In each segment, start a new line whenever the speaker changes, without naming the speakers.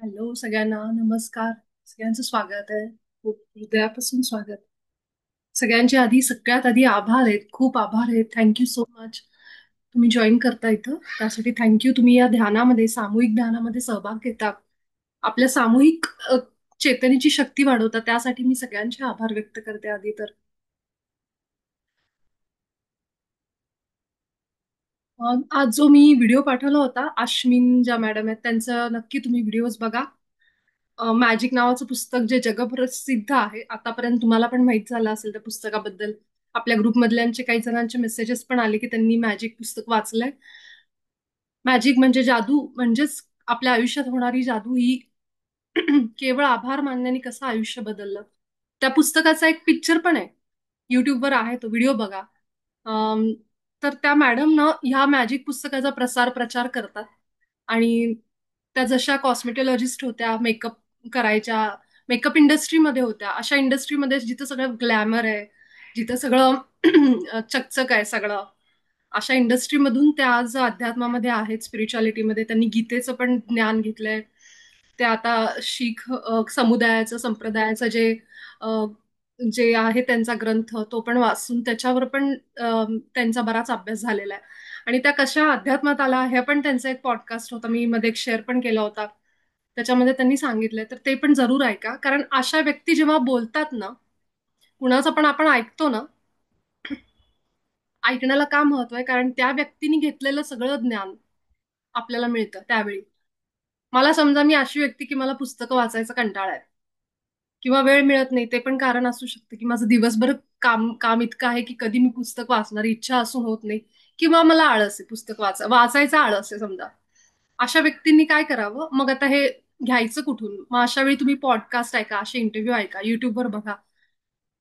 Hello सगळ्यांना नमस्कार. सगळ्यांचं स्वागत आहे. खूप हृदयापासून स्वागत. सगळ्यांच्या आधी सगळ्यात आधी आभार आहेत, खूप आभार आहेत. Thank you so much. तुम्ही जॉईन करता इथं त्यासाठी थँक्यू. तुम्ही या ध्यानामध्ये सामूहिक ध्यानामध्ये सहभाग घेता. आपल्या सामूहिक चेतनेची शक्ती वाढवता त्यासाठी मी सगळ्यांचे आभार व्यक्त करते आधी तर. आज जो मी व्हिडिओ पाठवला होता आश्विन ज्या मॅडम आहेत त्यांचं नक्की तुम्ही व्हिडिओज बघा. मॅजिक नावाचं पुस्तक जे जगप्रसिद्ध आहे आतापर्यंत तुम्हाला पण माहित झालं असेल त्या पुस्तकाबद्दल. आपल्या ग्रुपमधल्यांचे काही जणांचे मेसेजेस पण आले की त्यांनी मॅजिक पुस्तक वाचलंय. मॅजिक म्हणजे जादू म्हणजेच आपल्या आयुष्यात होणारी जादू ही केवळ आभार मानण्याने कसं आयुष्य बदललं. त्या पुस्तकाचा एक पिक्चर पण आहे. युट्यूबवर आहे तो व्हिडिओ बघा. अम, तर त्या मॅडम ना ह्या मॅजिक पुस्तकाचा प्रसार प्रचार करतात. आणि त्या जशा कॉस्मेटॉलॉजिस्ट होत्या, मेकअप करायच्या, मेकअप इंडस्ट्रीमध्ये होत्या, अशा इंडस्ट्रीमध्ये जिथं सगळं ग्लॅमर आहे, जिथं सगळं चकचक आहे सगळं, अशा इंडस्ट्रीमधून त्या आज अध्यात्मामध्ये आहेत, स्पिरिच्युअलिटीमध्ये. त्यांनी गीतेचं पण ज्ञान घेतलंय. ते आता शीख समुदायाचं संप्रदायाचं अ, जे आहे त्यांचा ग्रंथ तो पण वाचून त्याच्यावर पण त्यांचा बराच अभ्यास झालेला आहे. आणि त्या कशा अध्यात्मात आला हे पण त्यांचा एक पॉडकास्ट होता, मी मध्ये एक शेअर पण केला होता. त्याच्यामध्ये त्यांनी सांगितलंय तर ते पण जरूर ऐका. कारण अशा व्यक्ती जेव्हा बोलतात ना, कुणाचं पण आपण ऐकतो ना, ऐकण्याला का महत्व आहे कारण त्या व्यक्तीने घेतलेलं सगळं ज्ञान आपल्याला मिळतं त्यावेळी. मला समजा मी अशी व्यक्ती की मला पुस्तकं वाचायचा कंटाळा आहे किंवा वेळ मिळत नाही, ते पण कारण असू शकतं की माझं दिवसभर काम काम इतकं आहे की कधी मी पुस्तक वाचणारी इच्छा असून होत नाही. किंवा मला आळस आहे, पुस्तक वाचायचा आळस आहे समजा. अशा व्यक्तींनी काय करावं मग आता हे घ्यायचं कुठून? मग अशा वेळी तुम्ही पॉडकास्ट ऐका, असे इंटरव्ह्यू ऐका, युट्यूबवर बघा.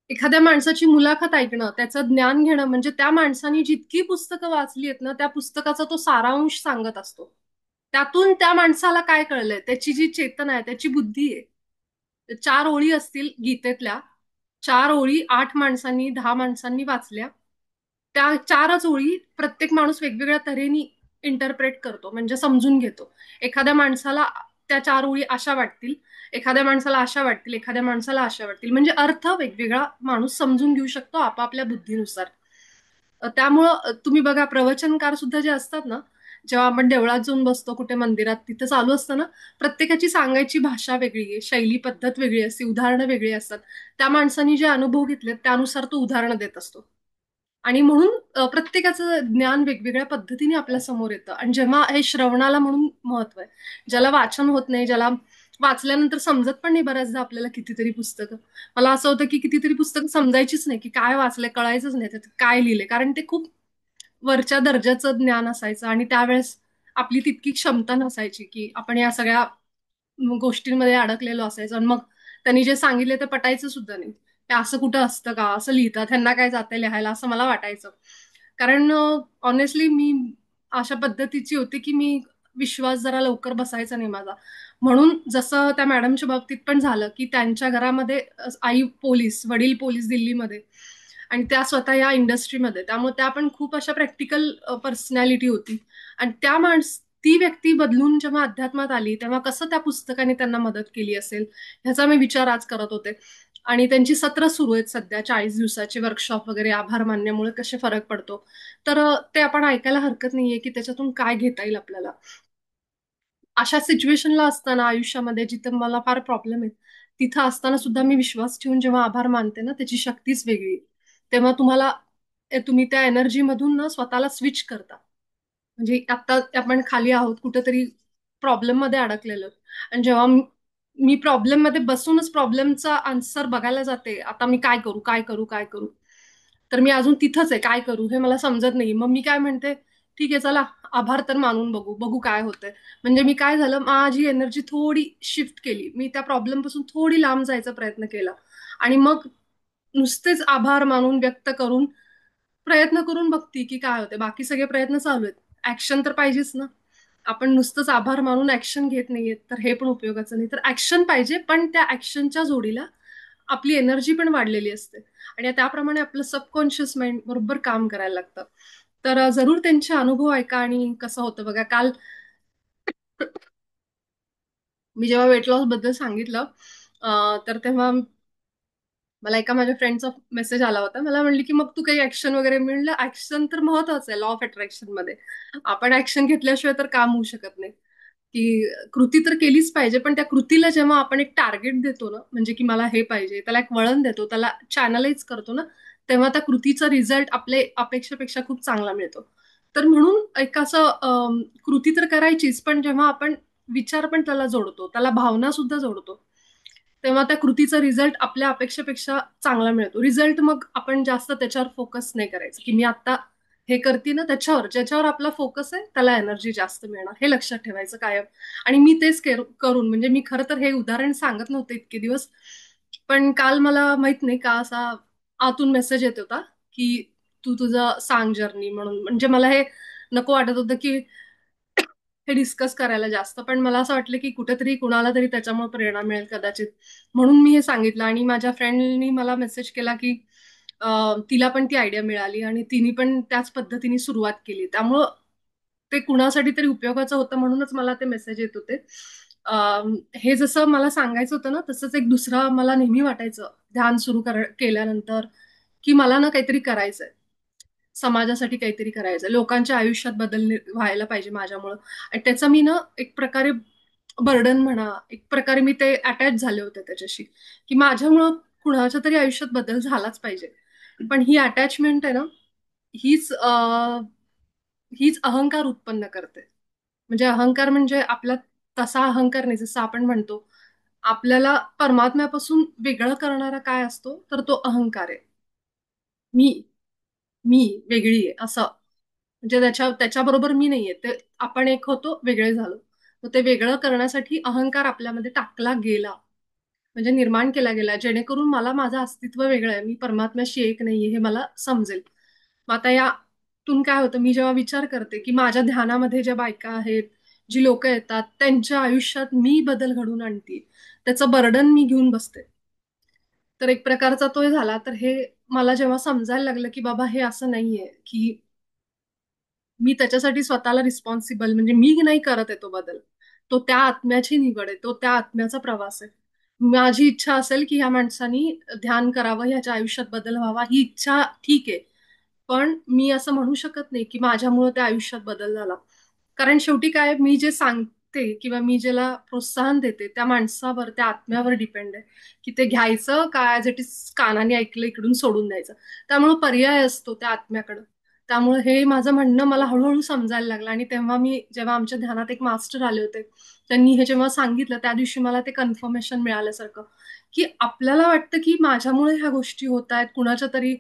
एखाद्या माणसाची मुलाखत ऐकणं, त्याचं ज्ञान घेणं म्हणजे त्या माणसाने जितकी पुस्तकं वाचली आहेत ना त्या पुस्तकाचा तो सारांश सांगत असतो. त्यातून त्या माणसाला काय कळलंय, त्याची जी चेतना आहे, त्याची बुद्धी आहे. 4 ओळी असतील गीतेतल्या, 4 ओळी 8 माणसांनी 10 माणसांनी वाचल्या. त्या 4च ओळी प्रत्येक माणूस वेगवेगळ्या तऱ्हेने इंटरप्रेट करतो, म्हणजे समजून घेतो. एखाद्या माणसाला त्या 4 ओळी अशा वाटतील, एखाद्या माणसाला अशा वाटतील, एखाद्या माणसाला अशा वाटतील, म्हणजे अर्थ वेगवेगळा माणूस समजून घेऊ शकतो आपापल्या बुद्धीनुसार. त्यामुळं तुम्ही बघा प्रवचनकार सुद्धा जे असतात ना, जेव्हा आपण देवळात जाऊन बसतो कुठे मंदिरात तिथं चालू असतं ना, प्रत्येकाची सांगायची भाषा वेगळी आहे, शैली पद्धत वेगळी असते, उदाहरणं वेगळी असतात. त्या माणसांनी जे अनुभव घेतलेत त्यानुसार तो उदाहरणं देत असतो. आणि म्हणून प्रत्येकाचं ज्ञान वेगवेगळ्या पद्धतीने आपल्या समोर येतं. आणि जेव्हा हे श्रवणाला म्हणून महत्व आहे. ज्याला वाचन होत नाही, ज्याला वाचल्यानंतर समजत पण नाही बऱ्याचदा आपल्याला कितीतरी पुस्तकं. मला असं होतं की कितीतरी पुस्तकं समजायचीच नाही, की काय वाचलंय कळायचंच नाही त्यात काय लिहिलंय, कारण ते खूप वरच्या दर्जाचं ज्ञान असायचं आणि त्यावेळेस आपली तितकी क्षमता नसायची की आपण या सगळ्या गोष्टींमध्ये अडकलेलो असायचो. आणि मग त्यांनी जे सांगितले ते पटायचं सुद्धा नाही. ते असं कुठं असतं का, असं लिहितात, ह्यांना काय जाते लिहायला, असं मला वाटायचं. कारण ऑनेस्टली मी अशा पद्धतीची होती की मी विश्वास जरा लवकर बसायचा नाही माझा. म्हणून जसं त्या मॅडमच्या बाबतीत पण झालं की त्यांच्या घरामध्ये आई पोलीस, वडील पोलीस दिल्लीमध्ये, आणि त्या स्वतः या इंडस्ट्रीमध्ये, त्यामुळे त्या पण खूप अशा प्रॅक्टिकल पर्सनॅलिटी होती. आणि ती व्यक्ती बदलून जेव्हा अध्यात्मात आली तेव्हा कसं त्या पुस्तकाने त्यांना मदत केली असेल ह्याचा मी विचार आज करत होते. आणि त्यांची सत्र सुरू आहेत सध्या, 40 दिवसाचे वर्कशॉप वगैरे, आभार मानण्यामुळे कसे फरक पडतो. तर ते आपण ऐकायला हरकत नाहीये की त्याच्यातून काय घेता येईल आपल्याला. अशा सिच्युएशनला असताना आयुष्यामध्ये जिथं मला फार प्रॉब्लेम आहे, तिथं असताना सुद्धा मी विश्वास ठेवून जेव्हा आभार मानते ना, त्याची शक्तीच वेगळी आहे. तेव्हा तुम्ही त्या एनर्जी मधून ना स्वतःला स्विच करता. म्हणजे आता आपण खाली आहोत कुठेतरी, प्रॉब्लेम मध्ये अडकलेलो, आणि जेव्हा मी प्रॉब्लेम मध्ये बसूनच प्रॉब्लेमचा आन्सर बघायला जाते, आता मी काय करू काय करू काय करू, तर मी अजून तिथंच आहे, काय करू हे मला समजत नाही. मग मी काय म्हणते, ठीक आहे चला आभार तर मानून बघू बघू काय होतंय. म्हणजे मी काय झालं, माझी एनर्जी थोडी शिफ्ट केली, मी त्या प्रॉब्लेम पासून थोडी लांब जायचा प्रयत्न केला. आणि मग नुसतेच आभार मानून व्यक्त करून प्रयत्न करून बघती की काय होते. बाकी सगळे प्रयत्न चालू आहेत, ऍक्शन तर पाहिजेच ना. आपण नुसतंच आभार मानून ऍक्शन घेत नाहीये तर हे पण उपयोगाचं नाही. तर ऍक्शन पाहिजे, पण त्या ऍक्शनच्या जोडीला आपली एनर्जी पण वाढलेली असते. आणि त्याप्रमाणे आपलं सबकॉन्शियस माइंड बरोबर काम करायला लागतं. तर जरूर त्यांचे अनुभव ऐका. आणि कसं होतं बघा, काल मी जेव्हा वेट लॉस बद्दल सांगितलं तर तेव्हा मला एका माझ्या फ्रेंडचा मेसेज आला होता. मला म्हणली की मग तू काही ऍक्शन वगैरे, मी म्हणलं ऍक्शन तर महत्वाचं आहे लॉ ऑफ अट्रॅक्शन मध्ये. आपण ऍक्शन घेतल्याशिवाय तर काम होऊ शकत नाही. की कृती तर केलीच पाहिजे, पण त्या कृतीला जेव्हा आपण एक टार्गेट देतो ना, म्हणजे की मला हे पाहिजे, त्याला एक वळण देतो, त्याला चॅनलाइज करतो ना, तेव्हा त्या कृतीचा रिझल्ट आपले अपेक्षेपेक्षा खूप चांगला मिळतो. तर म्हणून एक असं कृती तर करायचीच, पण जेव्हा आपण विचार पण त्याला जोडतो, त्याला भावना सुद्धा जोडतो, तेव्हा त्या कृतीचा रिझल्ट आपल्या अपेक्षेपेक्षा चांगला मिळतो. रिझल्ट मग आपण जास्त त्याच्यावर फोकस नाही करायचं, की मी आता हे करते ना, त्याच्यावर ज्याच्यावर आपला फोकस आहे त्याला एनर्जी जास्त मिळणार, हे लक्षात ठेवायचं कायम. आणि मी तेच करून, म्हणजे मी खरं तर हे उदाहरण सांगत नव्हते इतके दिवस, पण काल मला माहित नाही का असा आतून मेसेज येत होता की तू तुझं सांग जर्नी म्हणून. म्हणजे मला हे नको वाटत होतं की हे डिस्कस करायला जास्त, पण मला असं वाटलं की कुठेतरी कुणाला तरी त्याच्यामुळे प्रेरणा मिळेल कदाचित, म्हणून मी हे सांगितलं. आणि माझ्या फ्रेंडनी मला मेसेज केला की तिला पण ती आयडिया मिळाली आणि तिने पण त्याच पद्धतीने सुरुवात केली, त्यामुळं ते कुणासाठी तरी उपयोगाचं होतं, म्हणूनच मला ते मेसेज येत होते. हे जसं मला सांगायचं होतं ना, तसंच एक दुसरं मला नेहमी वाटायचं ध्यान सुरू केल्यानंतर, की मला ना काहीतरी करायचंय, समाजासाठी काहीतरी करायचं, लोकांच्या आयुष्यात बदल व्हायला पाहिजे माझ्यामुळं. आणि त्याचा मी ना एक प्रकारे बर्डन म्हणा, एक प्रकारे मी ते अटॅच झाले होते त्याच्याशी, की माझ्यामुळं कुणाच्या तरी आयुष्यात बदल झालाच पाहिजे. पण ही अटॅचमेंट आहे ना, हीच हीच अहंकार उत्पन्न करते. म्हणजे अहंकार म्हणजे आपला तसा अहंकार नाही, जसं आपण म्हणतो आपल्याला परमात्म्यापासून वेगळं करणारा काय असतो, तर तो अहंकार आहे. मी मी वेगळी आहे असं. म्हणजे त्याच्याबरोबर मी नाहीये ते, आपण एक होतो, वेगळे झालो. तर ते वेगळं करण्यासाठी अहंकार आपल्यामध्ये टाकला गेला, म्हणजे निर्माण केला गेला, जेणेकरून मला माझं अस्तित्व वेगळं आहे, मी परमात्म्याशी एक नाहीये हे मला समजेल. मग आता यातून काय होतं, मी जेव्हा विचार करते की माझ्या ध्यानामध्ये ज्या बायका आहेत, जी लोक येतात, त्यांच्या आयुष्यात मी बदल घडवून आणते, त्याचं बर्डन मी घेऊन बसते. तर एक प्रकारचा तो झाला. तर हे मला जेव्हा समजायला लागलं की बाबा हे असं नाहीये, की मी त्याच्यासाठी स्वतःला रिस्पॉन्सिबल, म्हणजे मी नाही करत आहे तो बदल, तो त्या आत्म्याची निवड आहे, तो त्या आत्म्याचा प्रवास आहे. माझी इच्छा असेल की ह्या माणसानी ध्यान करावं, ह्याच्या आयुष्यात बदल व्हावा, ही इच्छा ठीक आहे, पण मी असं म्हणू शकत नाही की माझ्यामुळे त्या आयुष्यात बदल झाला. कारण शेवटी काय, मी जे सांगते किंवा मी ज्याला प्रोत्साहन देते त्या माणसावर, त्या आत्म्यावर डिपेंड आहे की ते घ्यायचं का ऍज इट इज कानाने ऐकलं इकडून सोडून द्यायचं. त्यामुळे पर्याय असतो त्या आत्म्याकडं. त्यामुळे हे माझं म्हणणं मला हळूहळू समजायला लागलं. आणि तेव्हा मी जेव्हा आमच्या ध्यानात एक मास्टर आले होते, त्यांनी हे जेव्हा सांगितलं, त्या दिवशी मला ते कन्फर्मेशन मिळाल्यासारखं, की आपल्याला वाटतं की माझ्यामुळे ह्या गोष्टी होत आहेत, कुणाच्या तरी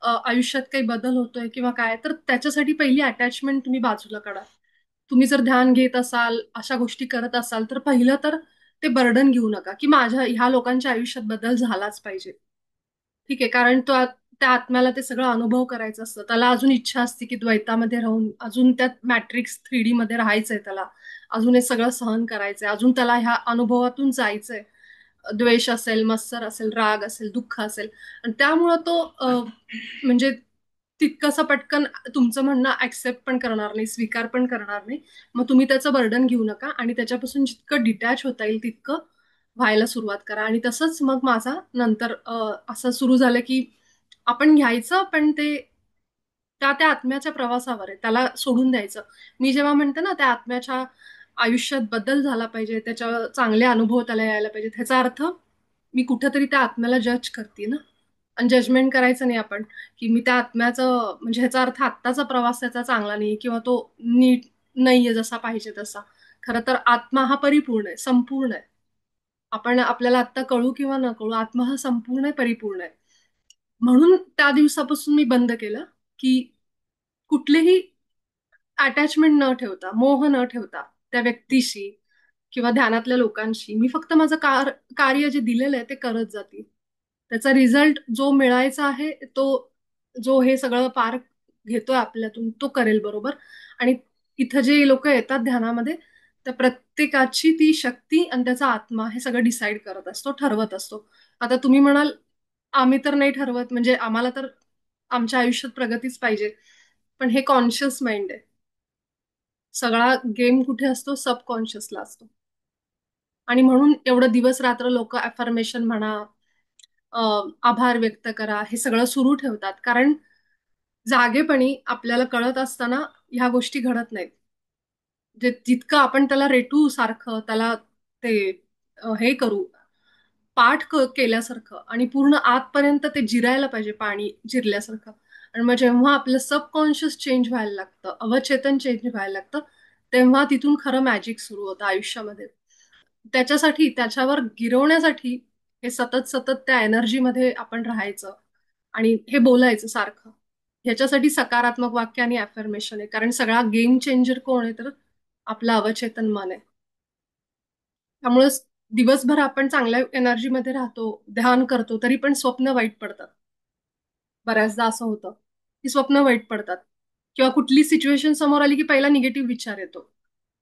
आयुष्यात काही बदल होतोय किंवा काय, तर त्याच्यासाठी पहिली अटॅचमेंट तुम्ही बाजूला काढा. तुम्ही जर ध्यान घेत असाल, अशा गोष्टी करत असाल, तर पहिलं तर ते बर्डन घेऊ नका की माझ्या ह्या लोकांच्या आयुष्यात बदल झालाच पाहिजे. ठीक आहे, कारण तो त्या आत्म्याला ते सगळं अनुभव करायचं असतं, त्याला अजून इच्छा असते की द्वैतामध्ये राहून अजून त्यात मॅट्रिक्स 3D मध्ये राहायचंय, त्याला अजून हे सगळं सहन करायचंय, अजून त्याला ह्या अनुभवातून जायचंय. द्वेष असेल, मत्सर असेल, राग असेल, दुःख असेल. आणि त्यामुळं तो म्हणजे तितकंसं पटकन तुमचं म्हणणं ऍक्सेप्ट पण करणार नाही, स्वीकार पण करणार नाही. मग तुम्ही त्याचं बर्डन घेऊ नका आणि त्याच्यापासून जितकं डिटॅच होता येईल तितकं व्हायला सुरुवात करा. आणि तसंच मग माझा नंतर असं सुरू झालं की आपण घ्यायचं, पण ते त्या त्या आत्म्याच्या प्रवासावर आहे, त्याला सोडून द्यायचं. मी जेव्हा म्हणते ना त्या आत्म्याच्या आयुष्यात बदल झाला पाहिजे, त्याच्या चांगले अनुभव त्याला यायला पाहिजे, ह्याचा अर्थ मी कुठेतरी त्या आत्म्याला जज करते ना. आणि जजमेंट करायचं नाही आपण, की मी त्या आत्म्याचं, म्हणजे ह्याचा अर्थ आत्ताचा प्रवास त्याचा चांगला नाही किंवा तो नीट नाहीये जसा पाहिजे तसा. खरं तर आत्मा हा परिपूर्ण आहे, संपूर्ण आहे. आपण आपल्याला आत्ता कळू किंवा न कळू, आत्मा हा संपूर्ण आहे, परिपूर्ण आहे. म्हणून त्या दिवसापासून मी बंद केलं की कुठलेही अटॅचमेंट न ठेवता, मोह न ठेवता त्या व्यक्तीशी किंवा ध्यानातल्या लोकांशी, मी फक्त माझं कार्य जे दिलेलं आहे ते करत जाते. त्याचा रिझल्ट जो मिळायचा आहे तो, जो हे सगळं पार घेतोय आपल्यातून, तो करेल बरोबर. आणि इथं जे लोक येतात ध्यानामध्ये, त्या प्रत्येकाची ती शक्ती आणि त्याचा आत्मा हे सगळं डिसाईड करत असतो, ठरवत असतो. आता तुम्ही म्हणाल आम्ही तर नाही ठरवत, म्हणजे आम्हाला तर आमच्या आयुष्यात प्रगतीच पाहिजे, पण हे कॉन्शियस माइंड आहे. सगळा गेम कुठे असतो, सबकॉन्शियसला असतो. आणि म्हणून एवढं दिवस रात्र लोक अफर्मेशन म्हणा, आभार व्यक्त करा, हे सगळं सुरू ठेवतात. कारण जागेपणी आपल्याला कळत असताना ह्या गोष्टी घडत नाहीत. जे जितकं आपण त्याला रेटू सारखं त्याला ते हे करू, केल्यासारखं आणि पूर्ण आतपर्यंत ते जिरायला पाहिजे, पाणी जिरल्यासारखं. आणि मग जेव्हा आपलं सबकॉन्शियस चेंज व्हायला लागतं, अवचेतन चेंज व्हायला लागतं, तेव्हा तिथून खरं मॅजिक सुरू होतं आयुष्यामध्ये. त्याच्यासाठी, त्याच्यावर गिरवण्यासाठी हे सतत सतत त्या एनर्जीमध्ये आपण राहायचं आणि हे बोलायचं सारखं. ह्याच्यासाठी सकारात्मक वाक्य आणि अफर्मेशन आहे. कारण सगळा गेम चेंजर कोण आहे तर आपलं अवचेतन मन आहे. त्यामुळे दिवसभर आपण चांगल्या एनर्जीमध्ये राहतो, ध्यान करतो, तरी पण स्वप्न वाईट पडतात. बऱ्याचदा असं होतं की स्वप्न वाईट पडतात किंवा कुठली सिच्युएशन समोर आली की पहिला निगेटिव्ह विचार येतो.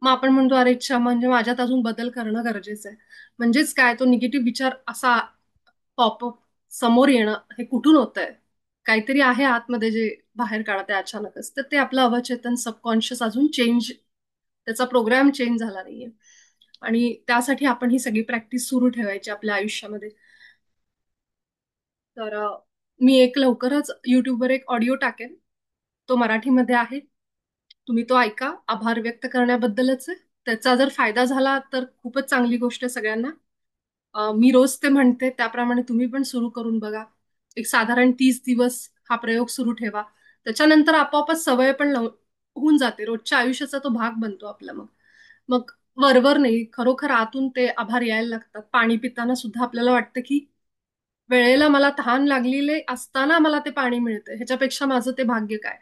मग आपण म्हणतो अरे इच्छा म्हणजे माझ्यात अजून बदल करणं गरजेचं आहे. म्हणजेच काय, तो निगेटिव्ह विचार असा पॉपअप समोर येणं हे कुठून होतंय? काहीतरी आहे आतमध्ये जे बाहेर काढत आहे अचानकच. तर ते आपलं अवचेतन सबकॉन्शियस अजून चेंज, त्याचा प्रोग्राम चेंज झाला नाहीये. आणि त्यासाठी आपण ही सगळी प्रॅक्टिस सुरू ठेवायची आपल्या आयुष्यामध्ये. तर मी एक लवकरच युट्यूबवर एक ऑडिओ टाकेन. तो मराठीमध्ये आहे. तुम्ही तो ऐका. आभार व्यक्त करण्याबद्दलच आहे. त्याचा जर फायदा झाला तर खूपच चांगली गोष्ट आहे सगळ्यांना. मी रोज ते म्हणते त्याप्रमाणे तुम्ही पण सुरू करून बघा. एक साधारण 30 दिवस हा प्रयोग सुरू ठेवा. त्याच्यानंतर आपोआपच सवय पण होऊन जाते. रोजच्या आयुष्याचा तो भाग बनतो आपला मग. मग वरवर नाही, खरोखर आतून ते आभार यायला लागतात. पाणी पिताना सुद्धा आपल्याला वाटतं की वेळेला मला तहान लागलेले असताना मला ते पाणी मिळतंय, ह्याच्यापेक्षा माझं ते भाग्य काय.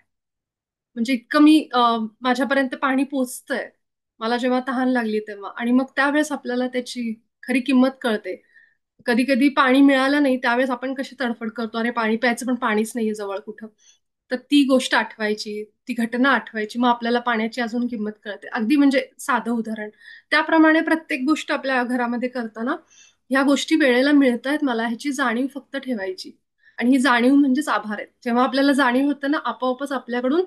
म्हणजे इतकं मी माझ्यापर्यंत पाणी पोचतंय मला जेव्हा तहान लागली तेव्हा. आणि मग त्यावेळेस आपल्याला त्याची खरी किंमत कळते. कधी कधी पाणी मिळालं नाही त्यावेळेस आपण कशी तडफड करतो, अरे पाणी प्यायचं पण पाणीच नाहीये जवळ कुठं. तर ती गोष्ट आठवायची, ती घटना आठवायची, मग आपल्याला पाण्याची अजून किंमत कळते. अगदी म्हणजे साधं उदाहरण. त्याप्रमाणे प्रत्येक गोष्ट आपल्या घरामध्ये करताना ह्या गोष्टी वेळेला मिळत आहेत मला ह्याची जाणीव फक्त ठेवायची. आणि ही जाणीव म्हणजेच आभार आहे. जेव्हा आपल्याला जाणीव होतं ना, आपोआपच आपल्याकडून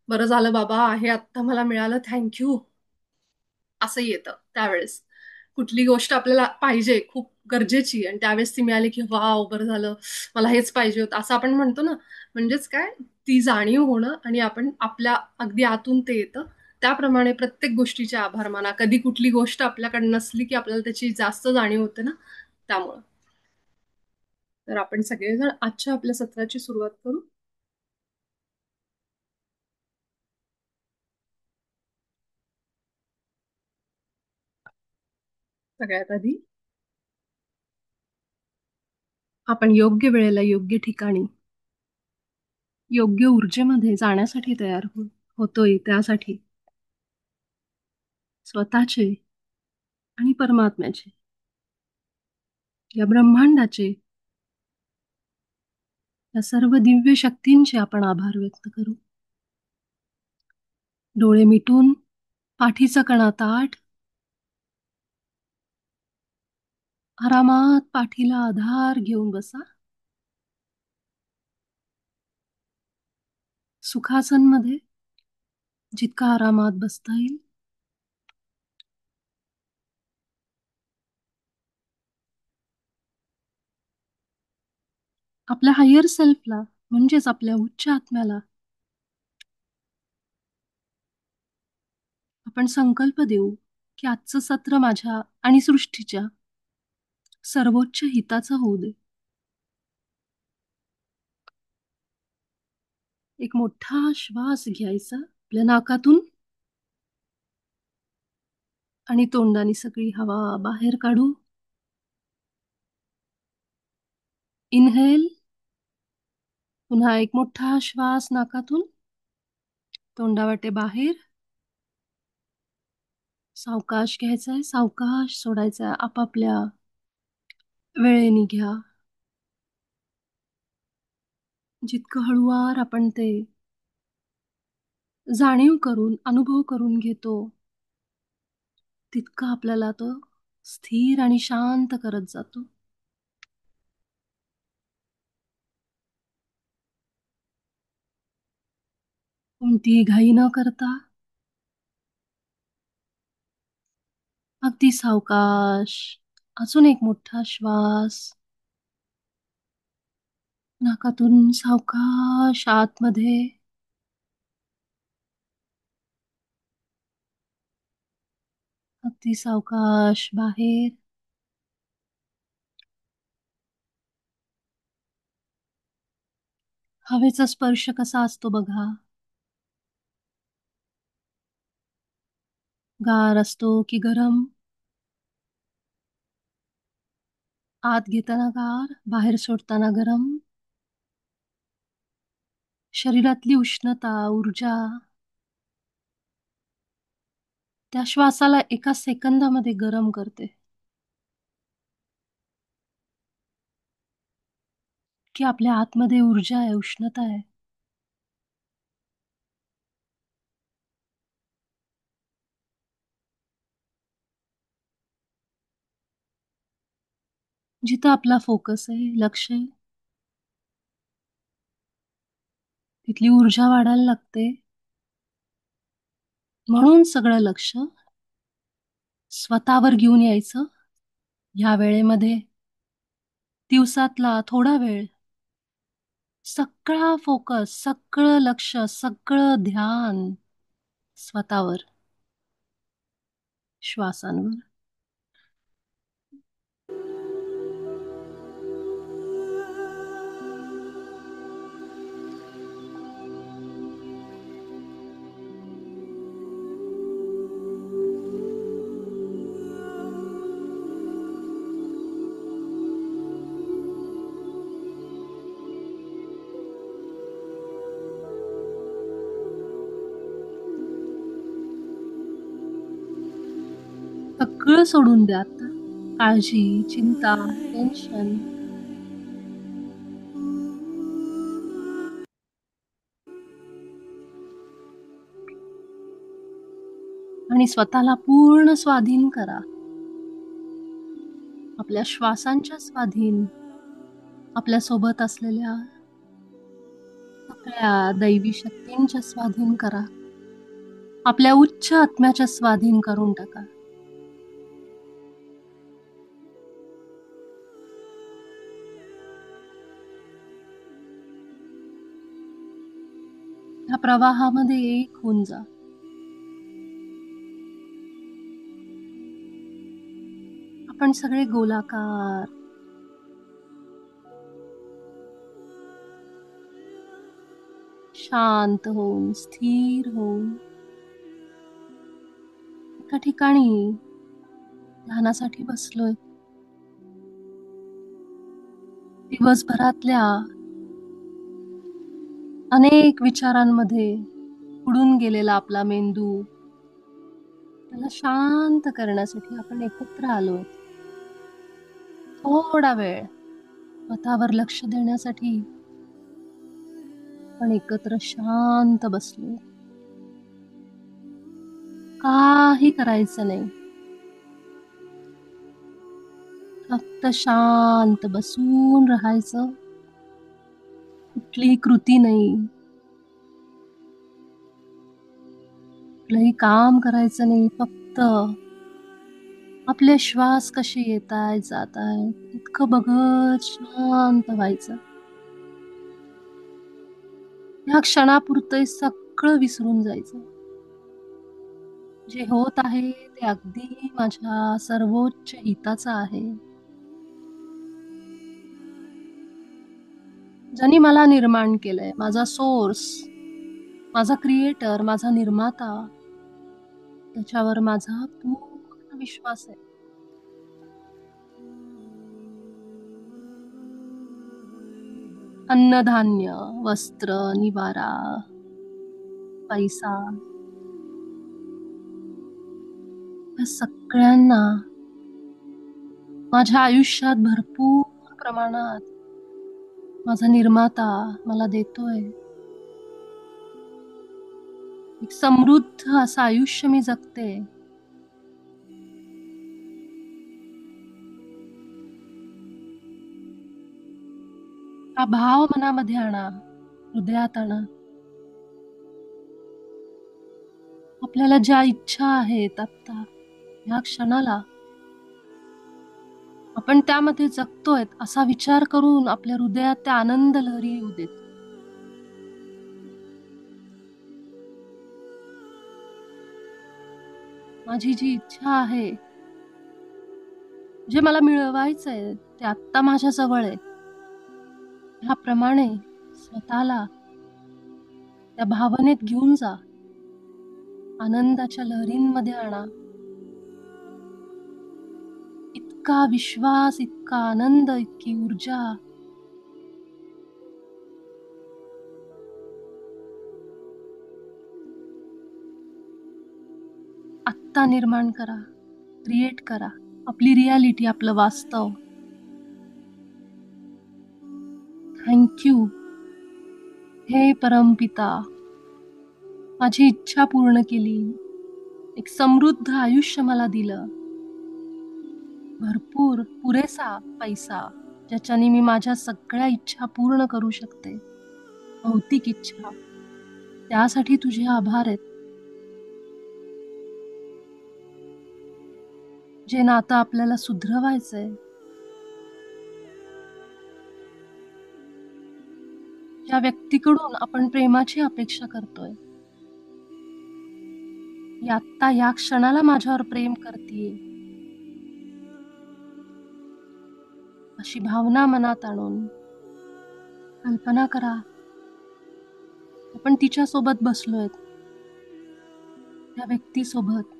बरं झालं बाबा आहे आत्ता मला मिळालं, थँक्यू, असं येतं त्यावेळेस. कुठली गोष्ट आपल्याला पाहिजे, खूप गरजेची, आणि त्यावेळेस ती मिळाली की वाव बरं झालं, मला हेच पाहिजे होतं, असं आपण म्हणतो ना. म्हणजेच काय, ती जाणीव होणं आणि आपण आपल्या अगदी आतून ते येतं. त्याप्रमाणे प्रत्येक गोष्टीचे आभार माना. कधी कुठली गोष्ट आपल्याकडे नसली की आपल्याला त्याची जास्त जाणीव होते ना, त्यामुळं. तर आपण सगळेजण आजच्या आपल्या सत्राची सुरुवात करू. सगळ्यात आधी आपण योग्य वेळेला योग्य ठिकाणी योग्य ऊर्जेमध्ये जाण्यासाठी तयार होतोय. त्यासाठी स्वतःचे आणि परमात्म्याचे, या ब्रह्मांडाचे, या सर्व दिव्य शक्तींचे आपण आभार व्यक्त करू. डोळे मिटून पाठीचा कणा ताठ, आरामात पाठीला आधार घेऊन बसा. सुखासनमध्ये जितका आरामात बसता येईल. आपल्या हायर सेल्फला, म्हणजेच आपल्या उच्च आत्म्याला आपण संकल्प देऊ की आजचं सत्र माझ्या आणि सृष्टीच्या सर्वोच्च हिताचं होऊ दे. एक मोठा श्वास घ्यायचा आपल्या नाकातून आणि तोंडाने सगळी हवा बाहेर काढू. इनहेल. पुन्हा एक मोठा श्वास नाकातून, तोंडावाटे बाहेर. सावकाश घ्यायचाय, सावकाश सोडायचाय. आपापल्या वेळेने घ्या. जितकं हळुवार आपण ते जाणीव करून, अनुभव करून घेतो, तितकं आपल्याला तो स्थिर आणि शांत करत जातो. कोणतीही घाई न करता अगदी सावकाश. अजून एक मोठा श्वास. नाकातून सावकाश आतमध्ये. अगदी सावकाश बाहेर. हवेचा स्पर्श कसा असतो बघा. गार असतो की गरम. आत घेताना गार, बाहेर सोडताना गरम. शरीरातली उष्णता, ऊर्जा त्या श्वासाला एका सेकंदामध्ये गरम करते. की आपल्या आतमध्ये ऊर्जा आहे, उष्णता आहे. जिथं आपला फोकस आहे, लक्ष आहे, तिथली ऊर्जा वाढायला लागते. म्हणून सगळं लक्ष स्वतःवर घेऊन यायचं. ह्या वेळेमध्ये दिवसातला थोडा वेळ सगळा फोकस, सगळं लक्ष, सगळं ध्यान स्वतःवर, श्वासांवर. सगळं सोडून द्या आता. काळजी, चिंता, टेन्शन. आणि स्वतःला पूर्ण स्वाधीन करा. आपल्या श्वासांच्या स्वाधीन, आपल्या सोबत असलेल्या सगळ्या दैवी शक्तींच्या स्वाधीन करा. आपल्या उच्च आत्म्याच्या स्वाधीन करून टाका. या प्रवाहामध्ये एक होऊन जा. आपण सगळे गोलाकार, शांत होऊन, स्थिर होऊन एका ठिकाणी ध्यानासाठी बसलोय. दिवसभरातल्या अनेक विचारांमध्ये उडून गेलेला आपला मेंदू, त्याला शांत करण्यासाठी आपण एकत्र आलोय. थोडा वेळ स्वतःवर लक्ष देण्यासाठी आपण एकत्र शांत बसलो. काही करायचं नाही, फक्त शांत बसून राहायचं. कुठलीही कृती नाही, कुठलंही काम करायचं नाही. फक्त आपले श्वास कसे येत आहेत, जात आहेत इतकं बघत शांत व्हायचं. या क्षणापुरतं सगळं विसरून जायचं. जे होत आहे ते अगदी माझ्या सर्वोच्च हिताचं आहे. ज्यांनी मला निर्माण केलंय, माझा सोर्स, माझा क्रिएटर, माझा निर्माता, त्याच्यावर माझा पूर्ण विश्वास आहे. अन्नधान्य, वस्त्र, निवारा, पैसा, या सगळ्यांना माझ्या आयुष्यात भरपूर प्रमाणात माझा निर्माता मला देतोय. एक समृद्ध असं आयुष्य मी जगते. हा भाव मनामध्ये आणा, हृदयात आणा. आपल्याला ज्या इच्छा आहेत आता, ह्या क्षणाला आपण त्यामध्ये जगतोय असा विचार करून आपल्या हृदयात त्या आनंद लहरी येऊ देत. माझी जी इच्छा आहे, जे मला मिळवायचंय ते आत्ता माझ्या जवळ आहे. ह्याप्रमाणे स्वतःला त्या भावनेत घेऊन जा. आनंदाच्या लहरींमध्ये आणा. इतका विश्वास, इतका आनंद, इतकी ऊर्जा आत्ता निर्माण करा, क्रिएट करा. आपली रियालिटी, आपलं वास्तव. थँक्यू हे परमपिता, माझी इच्छा पूर्ण केली. एक समृद्ध आयुष्य मला दिलं. भरपूर पुरेसा पैसा, ज्याच्याने मी माझ्या सगळ्या इच्छा पूर्ण करू शकते. भौतिक इच्छा. त्यासाठी तुझे आभार आहेत. जे नातं आपल्याला सुधरवायचंय, ज्या व्यक्तीकडून आपण प्रेमाची अपेक्षा करतोय, ती आत्ता या क्षणाला माझ्यावर प्रेम करतीये, अशी भावना मनात आणून कल्पना करा आपण तिच्यासोबत बसलोय, त्या व्यक्तीसोबत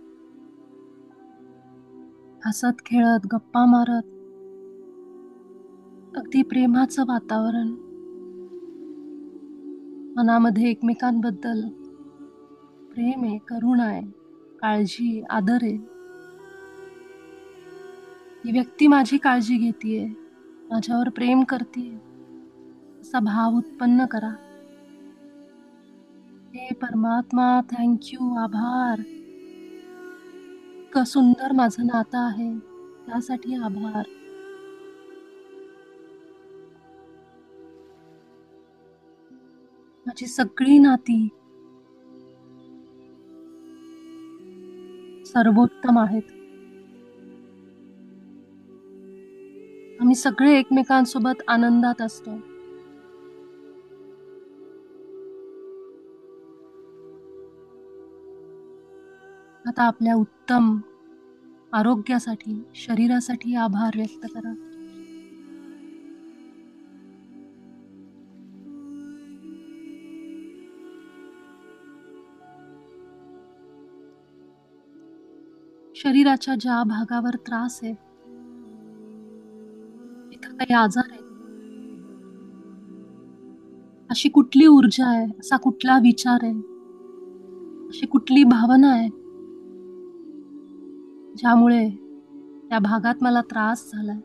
हसत खेळत गप्पा मारत. अगदी प्रेमाचं वातावरण. मनामध्ये एकमेकांबद्दल प्रेम आहे, करुणा आहे, काळजी, आदर आहे. ही व्यक्ती माझी काळजी घेतीये, माझ्यावर प्रेम करतीये, असा भाव उत्पन्न करा. हे परमात्मा, थँक्यू, आभार. इतकं सुंदर माझं नातं आहे, त्यासाठी आभार. माझी सगळी नाती सर्वोत्तम आहेत. आम्ही सगळे एकमेकांसोबत आनंदात असतो. आता आपल्या उत्तम आरोग्यासाठी, शरीरासाठी आभार व्यक्त करा. शरीराच्या ज्या भागावर त्रास आहे, तिथं काही आजार आहे, अशी कुठली ऊर्जा आहे, असा कुठला विचार आहे, अशी कुठली भावना आहे, ज्यामुळे त्या भागात मला त्रास झालाय,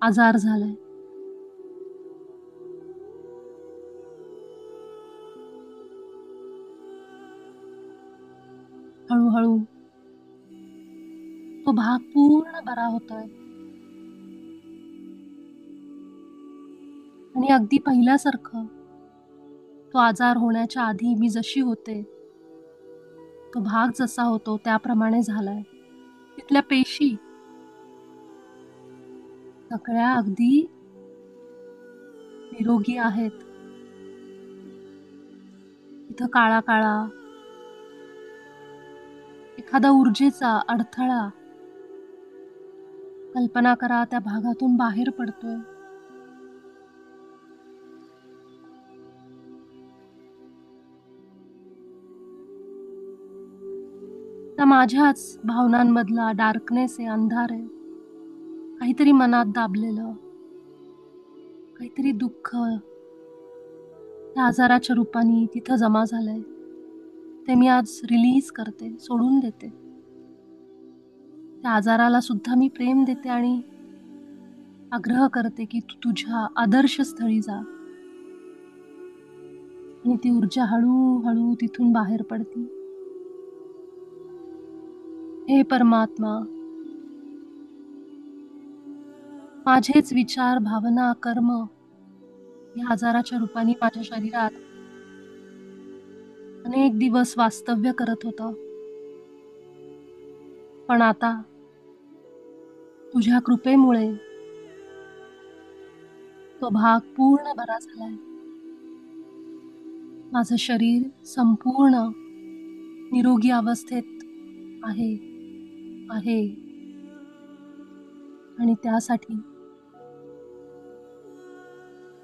आजार झालाय. हळूहळू तो भाग पूर्ण बरा होतोय आणि अगदी पहिल्यासारखं तो आजार होण्याच्या आधी मी जशी होते, तो भाग जसा होतो त्याप्रमाणे झालाय. तिथल्या पेशी सगळ्या अगदी निरोगी आहेत. इथं काळा काळा एखादा ऊर्जेचा अडथळा, कल्पना करा त्या भागातून बाहेर पडतोय. त्या माझ्याच भावनांमधला डार्कनेस आहे, अंधार आहे. काहीतरी मनात दाबलेलं, काहीतरी दुःख त्या आजाराच्या रूपाने तिथं जमा झालंय. ते मी आज रिलीज करते, सोडून देते. त्या आजाराला सुद्धा मी प्रेम देते आणि आग्रह करते की तू तुझ्या आदर्श स्थळी जा. आणि ती ऊर्जा हळूहळू तिथून बाहेर पडते. हे परमात्मा, माझेच विचार, भावना, कर्म या आजाराच्या रूपाने माझ्या शरीरात अनेक दिवस वास्तव्य करत होतं. पण आता तुझ्या कृपेमुळे तो भाग पूर्ण बरा झालाय. माझं शरीर संपूर्ण निरोगी अवस्थेत आहे आहे आणि त्यासाठी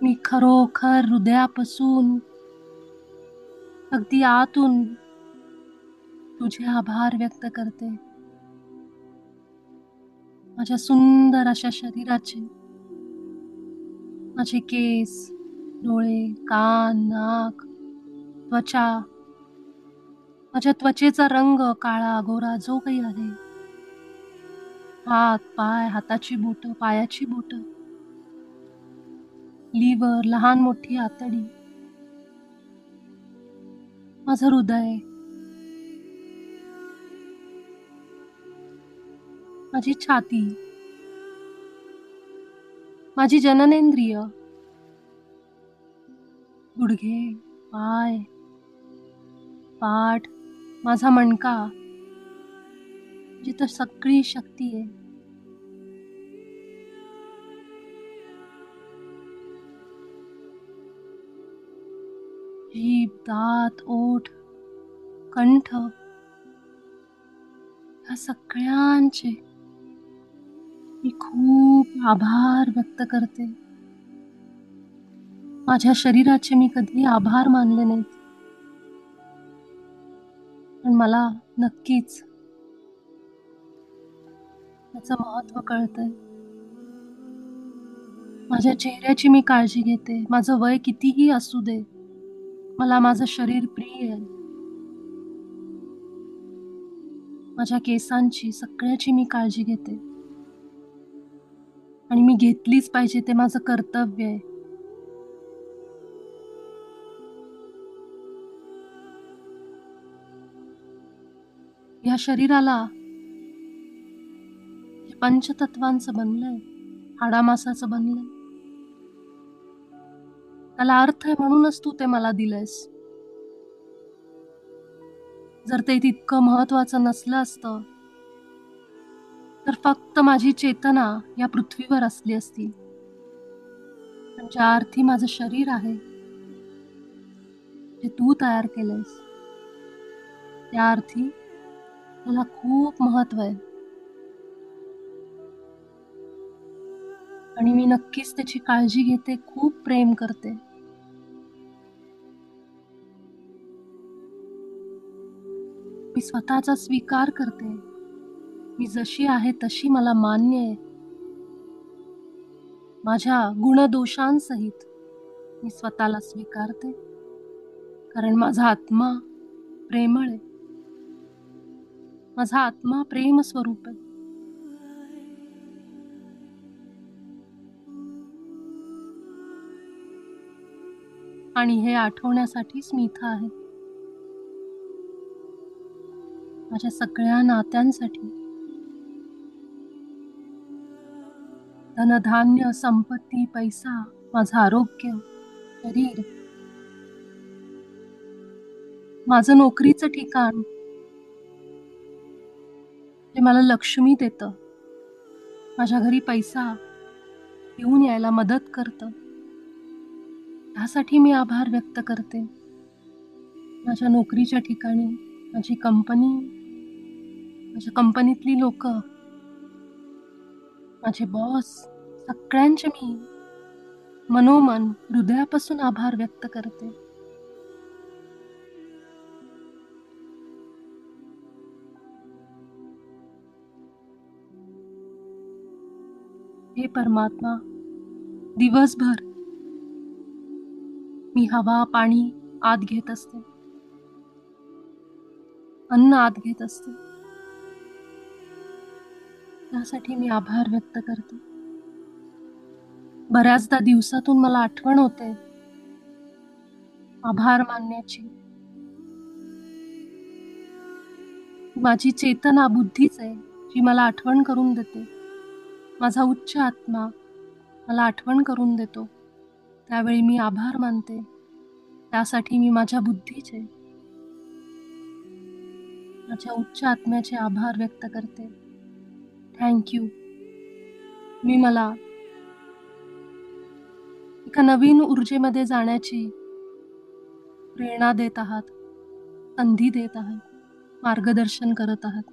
मी खरोखर हृदयापासून अगदी आतून तुझे आभार व्यक्त करते. माझ्या सुंदर अशा शरीराचे, माझे केस, डोळे, कान, नाक, त्वचा, माझ्या त्वचेचा रंग काळा गोरा जो काही आहे, हात पाय, हाताची बोटं, पायाची बोटं, लिव्हर, लहान मोठी आतडी, माझं हृदय, माझी छाती, माझी जननेंद्रिय, गुडघे, पाय, पाठ, माझा मणका, जिथं सगळी शक्ती आहे. जीभ, दात, ओठ, कंठ, ह्या सगळ्यांचे मी खूप आभार व्यक्त करते. माझ्या शरीराचे मी कधी आभार मानले नाहीत, पण मला नक्कीच त्याचं महत्त्व कळतंय. माझ्या चेहऱ्याची मी काळजी घेते. माझं वय कितीही असू दे, मला माझं शरीर प्रिय आहे. माझ्या केसांची सगळ्याची मी काळजी घेते आणि मी घेतलीच पाहिजे, ते माझं कर्तव्य आहे. या शरीराला जे पंचतत्वांचं बनलंय, हाडामासाचं बनलंय, त्याला अर्थ आहे म्हणूनच तू ते मला दिलंयस. जर ते तितकं महत्वाचं नसलं असतं तर फक्त माझी चेतना या पृथ्वीवर असली असती. पण ज्या अर्थी माझं शरीर आहे, जे तू तयार केलंयस, त्या अर्थी मला खूप महत्व आहे आणि मी नक्कीच त्याची काळजी घेते, खूप प्रेम करते. मी स्वतःचा स्वीकार करते. मी जशी आहे तशी मला मान्य आहे. माझ्या गुणदोषांसहित मी स्वतःला स्वीकारते, कारण माझा आत्मा प्रेमळ आहे. माझा आत्मा प्रेम स्वरूप आहे. आणि हे आठवण्यासाठीच मी इथं आहे. माझ्या सगळ्या नात्यांसाठी, धनधान्य, संपत्ती, पैसा, माझं आरोग्य, शरीर, माझं नोकरीचं ठिकाण, जे मला लक्ष्मी देतं, माझ्या घरी पैसा येऊन यायला मदत करतं, त्यासाठी मी आभार व्यक्त करते. माझ्या नोकरीच्या ठिकाणी, माझी कंपनी, माझ्या कंपनीतली लोक, माझे बॉस, सगळ्यांचे मी मनोमन हृदयापासून आभार व्यक्त करते. हे परमात्मा, दिवसभर मी हवा पाणी आत घेत असते, अन्न आत घेत असते, त्यासाठी मी आभार व्यक्त करते. बऱ्याचदा दिवसातून मला आठवण होते आभार मानण्याची. माझी चेतना बुद्धीच आहे जी मला आठवण करून देते. माझा उच्च आत्मा मला आठवण करून देतो, त्यावेळी मी आभार मानते. त्यासाठी मी माझ्या बुद्धीचे, माझ्या उच्च आत्म्याचे आभार व्यक्त करते. Thank you. मी मला एका नवीन ऊर्जेमध्ये जाण्याची प्रेरणा देत आहात, संधी देत आहात, मार्गदर्शन करत आहात.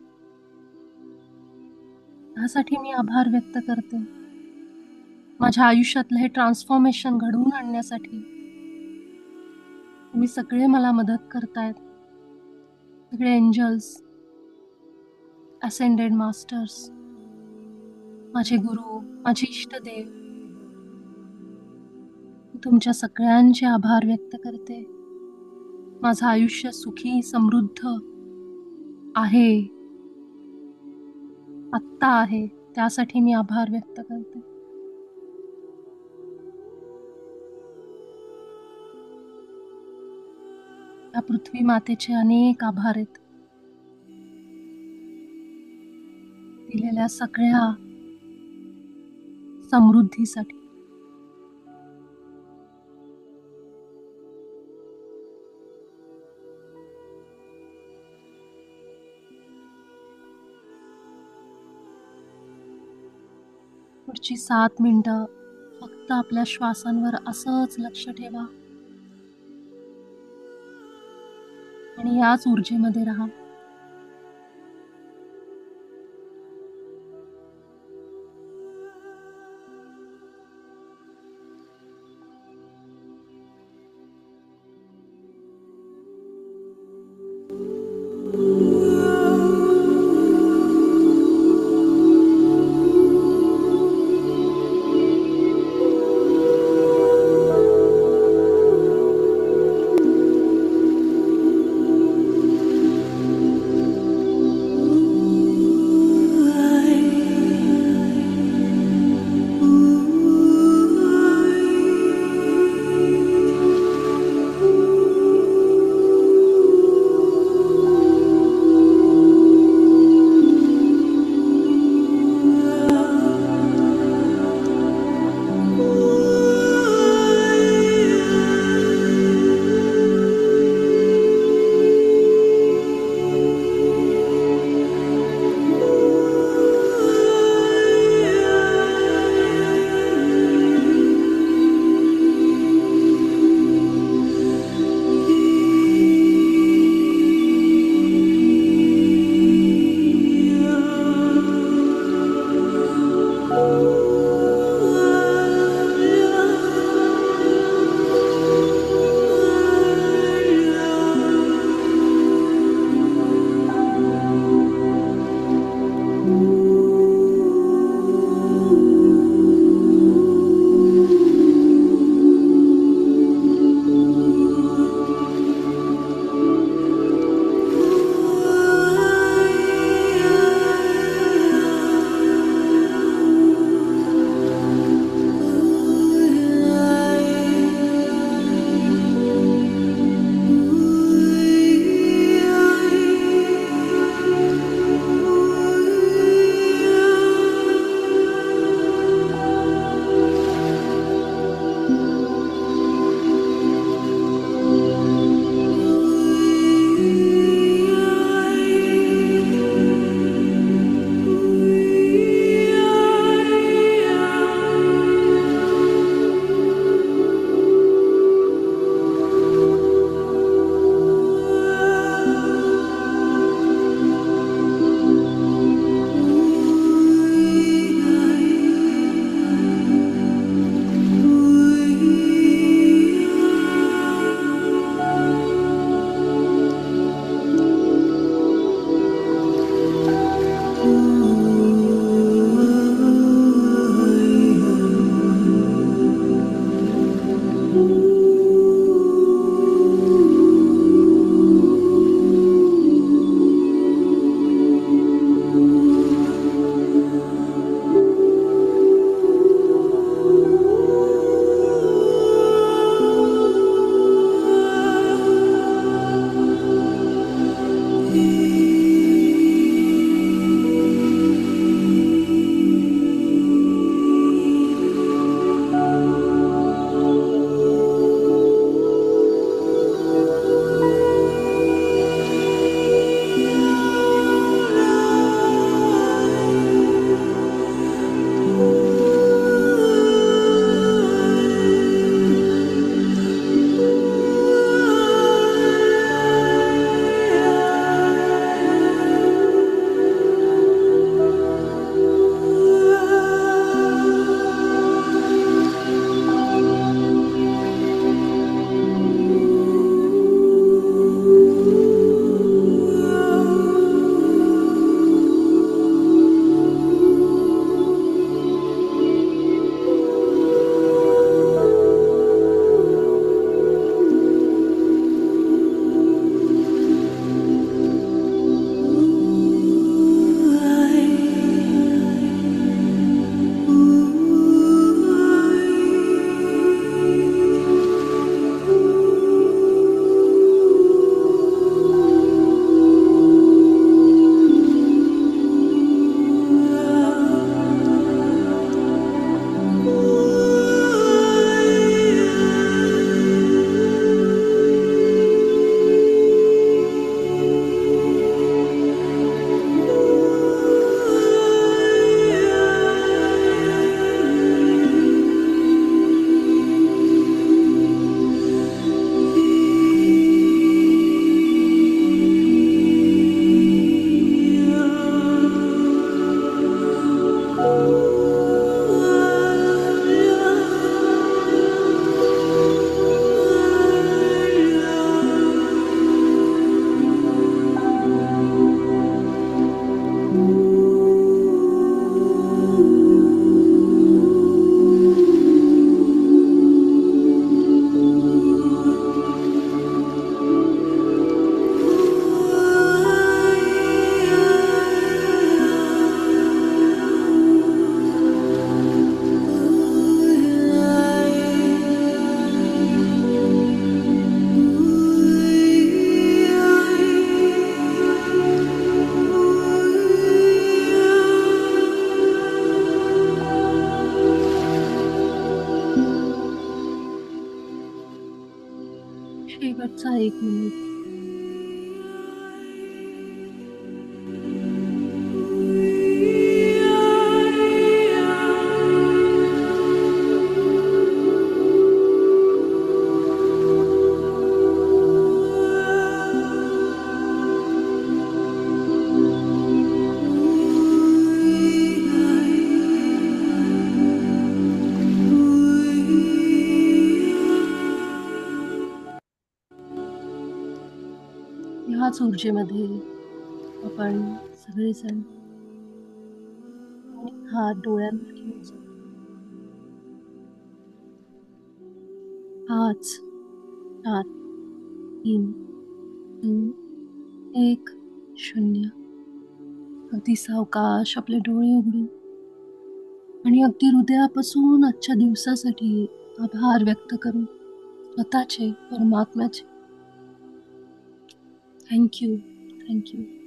ह्यासाठी मी आभार व्यक्त करते. माझ्या आयुष्यातलं हे ट्रान्सफॉर्मेशन घडवून आणण्यासाठी तुम्ही सगळे मला मदत करतायत. सगळे एंजल्स, असेंडेड मास्टर्स, माझे गुरु, माझे इष्टदेव, मी तुमच्या सगळ्यांचे आभार व्यक्त करते. माझं आयुष्य सुखी समृद्ध आहे, आत्ता आहे, त्यासाठी मी आभार व्यक्त करते. या पृथ्वी मातेचे अनेक आभार आहेत, दिलेल्या सगळ्या समृद्धीसाठी. पुढची 7 मिनिटं फक्त आपल्या श्वासांवर असंच लक्ष ठेवा आणि याच ऊर्जेमध्ये राहा. 1 मिनिट. ह्याच ऊर्जेमध्ये आपण सगळेजण हात डोळ्यांवर घेऊन जाऊ. 5, 4, 3, 2, 1, 0. अगदी सावकाश आपले डोळे उघडू आणि अगदी हृदयापासून आजच्या दिवसासाठी आभार व्यक्त करू. स्वतःचे, परमात्म्याचे. Thank you. Thank you.